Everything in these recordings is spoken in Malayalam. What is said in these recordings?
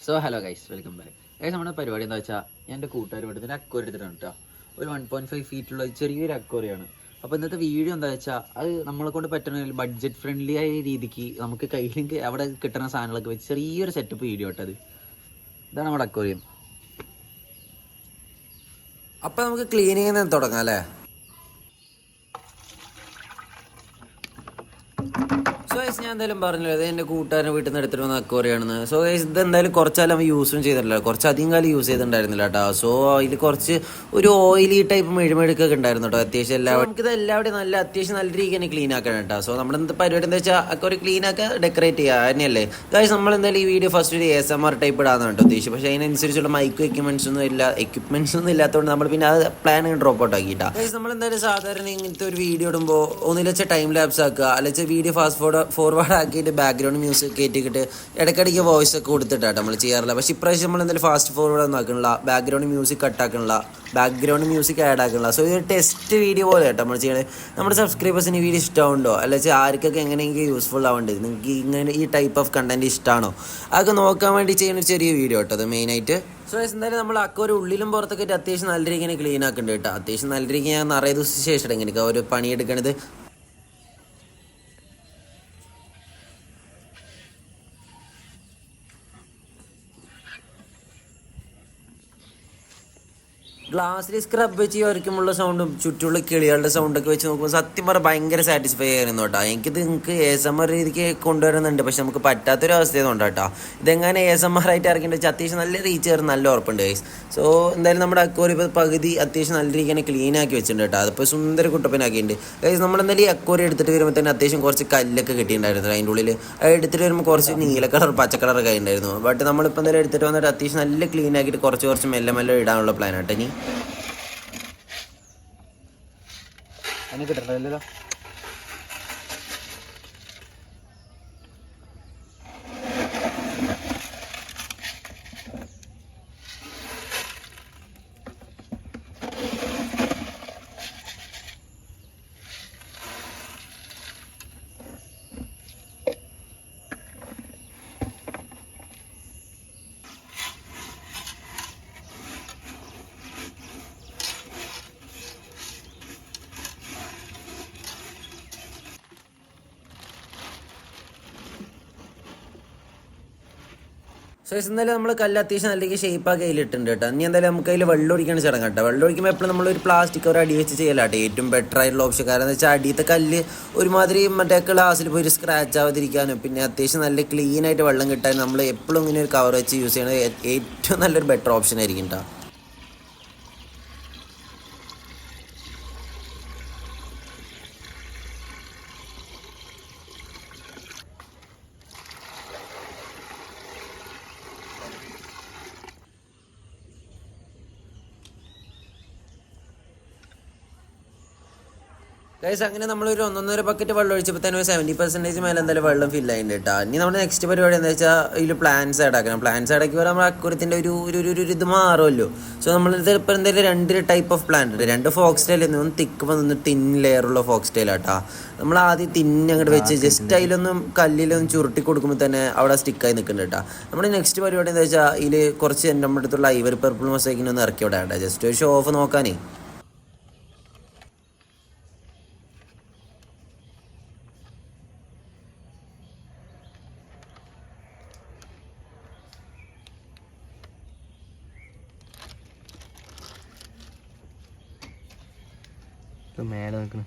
Hello guys, welcome back. Guys, നമ്മുടെ പരിപാടി എന്താ വെച്ചാൽ ഞാൻ എൻ്റെ കൂട്ടുകാർ എടുത്തിട്ട് അക്വറി എടുത്തിട്ടാണ് കേട്ടോ. ഒരു 1.5 ഫീറ്റുള്ള ചെറിയൊരു അക്വറിയാണ്. അപ്പോൾ ഇന്നത്തെ വീഡിയോ എന്താ വെച്ചാൽ അത് നമ്മളെ കൊണ്ട് പറ്റുന്ന ബഡ്ജറ്റ് ഫ്രണ്ട്ലി ആയ രീതിക്ക് നമുക്ക് കയ്യിലേക്ക് അവിടെ കിട്ടുന്ന സാധനങ്ങളൊക്കെ വെച്ച് ചെറിയൊരു സെറ്റപ്പ് വീഡിയോ ഇട്ടത്. ഇതാണ് നമ്മുടെ അക്വറിയം. അപ്പോൾ നമുക്ക് ക്ലീനിങ്ങിൽ തുടങ്ങാം അല്ലേ? സോ ഗൈസ്, ഞാൻ എന്തായാലും പറഞ്ഞല്ലോ, അത് എൻ്റെ കൂട്ടുകാരനെ വീട്ടിൽ നിന്ന് എടുത്തിട്ട് വന്ന അക്വറിയാണെന്ന്. സോ ഗൈസ്, ഇതെന്തായാലും കുറച്ചാലും യൂസും ചെയ്തിട്ടില്ല, കുറച്ചധികം കാലം യൂസ് ചെയ്തിട്ടുണ്ടായിരുന്നില്ല കേട്ടോ. സോ അതിൽ കുറച്ച് ഒരു ഓയിലി ടൈപ്പ് മെഴുമെഴുക്കൊക്കെ ഉണ്ടായിരുന്നു കേട്ടോ. അത്യാവശ്യം നമുക്കിത് എല്ലാവരുടെയും അത്യാവശ്യം നല്ല രീതിക്ക് തന്നെ ക്ലീൻ ആക്കണം കേട്ടോ. സോ നമ്മുടെ ഇന്നത്തെ പരിപാടി എന്താ വെച്ചാൽ അക്വറി ക്ലീൻ ആക്കുക, ഡെക്കറേറ്റ് ചെയ്യുക തന്നെയല്ലേ ഗൈസ്. നമ്മളെന്തായാലും ഈ വീഡിയോ ഫസ്റ്റ് ഒരു ASMR ടൈപ്പ് ഇടാന്ന് കേട്ടോ ഉദ്ദേശിച്ചു. പക്ഷേ അതിനനുസരിച്ചുള്ള മൈക്കും എക്യുപ്മെൻറ്റ്സ് ഒന്നും ഇല്ലാത്തതുകൊണ്ട് നമ്മൾ പിന്നെ അത് പ്ലാൻ ഡ്രോപ്പ് ഔട്ട് ആക്കിയിട്ടാ ഗൈസ്. നമ്മളെന്തായാലും സാധാരണ ഇങ്ങനത്തെ ഒരു വീഡിയോ ഇടുമ്പോൾ ഒന്നിൽ വെച്ചാൽ ടൈം ലാപ്സ് ആക്കുക, അല്ലെങ്കിൽ വീഡിയോ ഫാസ്റ്റ് ഫോർവേഡ് ആക്കിയിട്ട് ബാക്ക്ഗ്രൗണ്ട് മ്യൂസിക് കയറ്റിക്കിട്ട് ഇടയ്ക്കിടയ്ക്ക് വോയിസ് ഒക്കെ കൊടുത്തിട്ടാണ് നമ്മൾ ചെയ്യാറില്ല. പക്ഷേ ഇപ്രാവശ്യം നമ്മൾ എന്തായാലും ഫാസ്റ്റ് ഫോർവേഡ് ഒന്നും ആക്കണില്ല, ബാക്ക്ഗ്രൗണ്ട് മ്യൂസിക് കട്ടാക്കണില്ല, ബാക്ക്ഗ്രൗണ്ട് മ്യൂസിക് ആഡ് ആക്കണില്ല. സോ ഇത് ടെസ്റ്റ് വീഡിയോ പോലെ കേട്ടോ നമ്മൾ ചെയ്യണത്. നമ്മുടെ സബ്സ്ക്രൈബേഴ്സിന് ഈ വീഡിയോ ഇഷ്ടമുണ്ടോ, അല്ലെങ്കിൽ ആർക്കൊക്കെ എങ്ങനെയെങ്കിലും യൂസ്ഫുൾ ആവേണ്ടത്, നിങ്ങൾക്ക് ഇങ്ങനെ ഈ ടൈപ്പ് ഓഫ് കണ്ടന്റ് ഇഷ്ടമാണോ, അതൊക്കെ നോക്കാൻ വേണ്ടി ചെയ്യുന്ന ഒരു ചെറിയ വീഡിയോ കേട്ടോ അത് മെയിനായിട്ട്. സോ എന്തായാലും നമ്മൾ അക്വറി ഉള്ളിലും പുറത്തൊക്കെ അത്യാവശ്യം നല്ല രീതിക്ക് ക്ലീൻ ആക്കുന്നുണ്ട് കേട്ടോ. അത്യാവശ്യം നല്ല രീതിക്ക് ഞാൻ നിറയെ ദിവസം ശേഷം എങ്ങനെയൊക്കെ ഒരു പണിയെടുക്കണത്. ഗ്ലാസ്സിൽ സ്ക്രബ് വെച്ച് വരയ്ക്കുമ്പോഴുള്ള സൗണ്ടും ചുറ്റുമുള്ള കിളികളുടെ സൗണ്ടൊക്കെ വെച്ച് നോക്കുമ്പോൾ സത്യം പറഞ്ഞാൽ ഭയങ്കര സാറ്റിസ്ഫൈ ആയിരുന്നു കേട്ടോ. എനിക്കിത് നിങ്ങൾക്ക് ASMR രീതിക്ക് കൊണ്ടുവരുന്നുണ്ട്, പക്ഷെ നമുക്ക് പറ്റാത്തൊരു അവസ്ഥയൊന്നും കേട്ടോ. ഇതെങ്ങനെ ASMR ആയിട്ട് ഇറക്കേണ്ടത് വെച്ചാൽ അത്യാവശ്യം നല്ല റീച്ച് കയറും, നല്ല ഉറപ്പുണ്ട് ഗൈസ്. സോ എന്തായാലും നമ്മുടെ അക്വറി ഇപ്പോൾ പകുതി അത്യാവശ്യം നല്ല രീതിക്ക് തന്നെ ക്ലീൻ ആക്കി വെച്ചിട്ടുണ്ട് കേട്ടോ. അതിപ്പോൾ സുന്ദര കുട്ടപ്പനാക്കിയിട്ടുണ്ട് ഗൈസ്. നമ്മളെന്തായാലും ഈ അക്വറി എടുത്തിട്ട് വരുമ്പോൾ തന്നെ അത്യാവശ്യം കുറച്ച് കല്ലൊക്കെ കിട്ടിയിട്ടുണ്ടായിരുന്നു അതിൻ്റെ ഉള്ളിൽ. അത് എടുത്തിട്ട് വരുമ്പോൾ കുറച്ച് നീല കളർ പച്ച കളറൊക്കെ ഉണ്ടായിരുന്നു. ബട്ട് നമ്മളിപ്പോൾ എന്തായാലും എടുത്തിട്ട് വന്നിട്ട് അത്യാവശ്യം നല്ല ക്ലീൻ ആക്കിയിട്ട് കുറച്ച് മെല്ലെ മെല്ലെ ഇടാനുള്ള പ്ലാൻ കേട്ടോ. ഇനി അതിന് കിട്ടണ്ടല്ലോ. സോ എന്തായാലും നമ്മൾ കല്ല് അത്യാവശ്യം നല്ല ഷേപ്പാക്കി കയ്യിലിട്ടുണ്ട് കേട്ടോ. ഇനി എന്തായാലും നമുക്ക് അതിൽ വെള്ളം ഒഴിക്കാൻ ചടങ്ങ് കേട്ടോ. വെള്ളം ഒഴിക്കുമ്പോൾ എപ്പോഴും നമ്മളൊരു പ്ലാസ്റ്റിക് ഒരു അടി വെച്ച് ചെയ്യലാട്ടെ ഏറ്റവും ബെറ്റർ ആയിട്ടുള്ള ഓപ്ഷൻ. കാരണം എന്താ വെച്ചാൽ അടിയത്തെ കല്ല് ഒരുമാതിരി മറ്റേ ഗ്ലാസ്സിൽ പോയി സ്ക്രാച്ച് ആവാതിരിക്കാനും പിന്നെ അത്യാവശ്യം നല്ല ക്ലീൻ ആയിട്ട് വെള്ളം കിട്ടാനും നമ്മൾ എപ്പോഴും ഇങ്ങനെ ഒരു കവർ വെച്ച് യൂസ് ചെയ്യണത് ഏറ്റവും നല്ലൊരു ബെറ്റർ ഓപ്ഷൻ ആയിരിക്കും കേട്ടോ. ഗൈസ്, അങ്ങനെ നമ്മളൊരു 1.5 ബക്കറ്റ് വെള്ളം ഒഴിച്ചപ്പോൾ തന്നെ ഒരു 70% മേലെ എന്തായാലും വെള്ളം ഫിൽ ആയിട്ടുണ്ട് കേട്ടോ. ഇനി നമ്മുടെ നെക്സ്റ്റ് പരിപാടി എന്താ വെച്ചാൽ ഇതിൽ പ്ലാന്റ്സ് ആഡാക്കണം. പ്ലാന്റ്സ് ആഡാക്കി വരാൻ നമ്മുടെ അക്വറിയത്തിൻ്റെ ഒരു ഇത് മാറുമല്ലോ. സോ നമ്മളിത് ഇപ്പോൾ എന്തായാലും 2 ടൈപ്പ് ഓഫ് പ്ലാന്റ് ഉണ്ട്. 2 ഫോക്സ് സ്റ്റൈൽ, ഒന്ന് തിക്ക് വന്ന് തിൻ ലെയറുള്ള ഫോക്സ് സ്റ്റൈൽ ആട്ടാ. നമ്മൾ ആദ്യം തിന്ന് അങ്ങോട്ട് വെച്ച് ജസ്റ്റ് അതിലൊന്നും കല്ലിലൊന്നും ചുരുട്ടി കൊടുക്കുമ്പോൾ തന്നെ അവിടെ സ്റ്റിക്കായി നിൽക്കുന്നുണ്ട് കേട്ടോ. നമ്മുടെ നെക്സ്റ്റ് പരിപാടി എന്താ വെച്ചാൽ ഇതിൽ കുറച്ച് നമ്മുടെ അടുത്തുള്ള ഐവറി പർപ്പിൾ മൊസൈക്കിനൊന്ന് ഇറക്കി വിടാം കേട്ടോ, ജസ്റ്റ് ഒരു ഷോ ഓഫ് നോക്കാനേ. മേലെ നിൽക്കണം.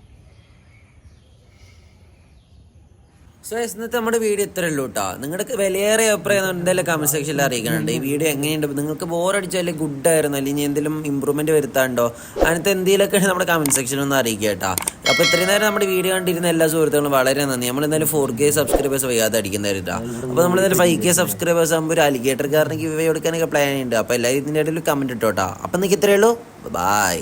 സോ ഇന്നത്തെ നമ്മുടെ വീഡിയോ ഇത്രയേ ഉള്ളൂ കേട്ടോ. നിങ്ങൾക്ക് വിലയേറെ അഭിപ്രായം എന്തായാലും കമന്റ് സെക്ഷനിൽ അറിയിക്കാനുണ്ട്. ഈ വീഡിയോ എങ്ങനെയുണ്ട്, നിങ്ങൾക്ക് ബോറടിച്ചാൽ ഗുഡായിരുന്നു അല്ലെങ്കിൽ എന്തെങ്കിലും ഇമ്പ്രൂവ്മെന്റ് വരുത്താണ്ടോ, അങ്ങനത്തെ എന്തെങ്കിലുമൊക്കെ നമ്മുടെ കമന്റ് സെക്ഷനിൽ ഒന്ന് അറിയിക്കുക കേട്ടോ. അപ്പോൾ ഇത്രയും നേരം നമ്മുടെ വീഡിയോ കണ്ടിരുന്ന എല്ലാ സുഹൃത്തുക്കളും വളരെ നന്ദി. നമ്മളെന്തായാലും 4K സബ്സ്ക്രൈബേഴ്സ് വയ്യാതെ അടിക്കുന്നവരിട്ടാ. അപ്പോൾ നമ്മളെന്തായാലും 5K സബ്സ്ക്രൈബേഴ്സ് ആകുമ്പോൾ ഒരു അലിഗേറ്റർ കാരനെ ഗിവ് അവേ കൊടുക്കാനൊക്കെ പ്ലാൻ ഉണ്ട്. അപ്പോൾ എല്ലാവരും ഇതിൻ്റെ ഇടയിൽ കമന്റ് ഇട്ടോട്ടാ. അപ്പം നിങ്ങൾക്ക് ഇത്രയേ ഉള്ളൂ. ബൈ.